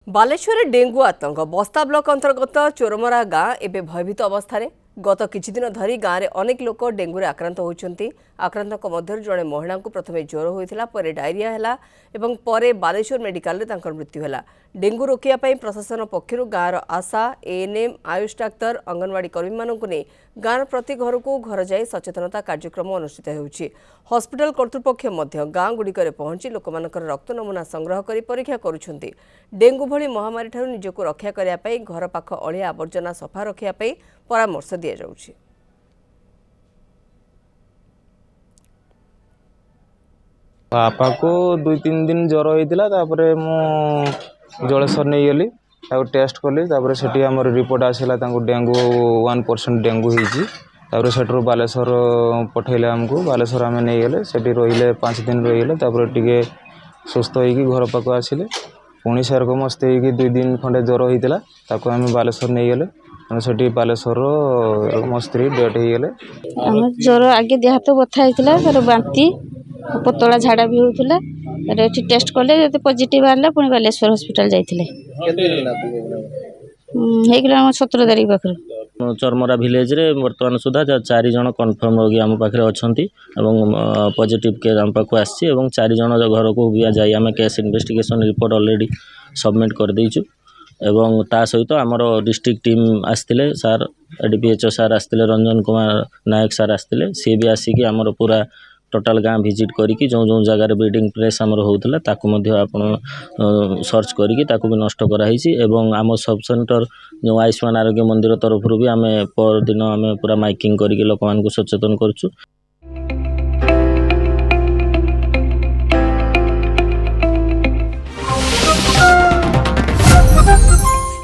Baleshwar dengue आतंक बस्ता block अंतर्गत चोरमरा गाँ एवं भयभीत अवस्था गत किछि दिन धरी गाँव में अनेक लोक डेंगू आक्रांत होती। आक्रांत मध्य जड़े महिला को प्रथम ज्वर होता पर डायरिया है और पर बालेश्वर मेडिकल मृत्यु है। डेंगू रोकने प्रशासन पक्षर गाँवर आशा एएनएम आयुष डाक्तर अंगनवाड़ी कर्मी मानक नहीं गाँव प्रति घर को घर जाए सचेतनता कार्यक्रम अनुष्ठित होउछि। हॉस्पिटल कर्तृपक्ष गाँ गुड़िक पहुंची लोक रक्त नमूना संग्रह कर परीक्षा करुछंती। डेंगू भली महामारी ठारू निजको रक्षा करने घर पाख अलिया आवर्जना सफा रखापी परामर्श दि जाउछि। बापा को 2-3 दिन ज्वर होता जलेश्वर नहीं गली टेस्ट कली से रिपोर्ट आसला डेंगू 1% डेंगू होती से बालेश्वर पठेले आमको बालेश्वर आम नहीं गले से रही 5 दिन रहीगले टे सुस्थ हो घर पाक आसिले पुणी सेरक मस्त हो 2 दिन खंडे ज्वर होता आम बालेश्वर नहीं गले से बालेश्वर मो स्त्री डेथ हो गले। ज्वर आगे देह हाथ बथा होता बांती पतला झाड़ा भी होता टेस्ट कले पॉजिटिव आला पुणी बालेश्वर हॉस्पिटल जाइए 17 तारीख पाखर चरमरा विलेज रे वर्तमान सुधा 4 जन कन्फर्म रोगी आम पाखे अच्छा पॉजिटिव केस आम पाक आसी 4 जन घर को भी जाए आम case investigation report already submit कर देइछु एवं ता सहित आमर डिस्ट्रिक्ट टीम आसते सार एडीपीएचओ सार आसते रंजन कुमार नायक सार आसते सी भी आसिक आमर पूरा टोटाल गाँ विजिट करी जो जो जगार ब्रीडिंग प्लेस आमर होता ताकू सर्च करी भी नष्ट कराई एवं आम सब सेंटर जो आयुष्मान आरोग्य मंदिर तरफ भी आम पर दिन आम पूरा माइकिंग करके लोक सचेतन करूँ।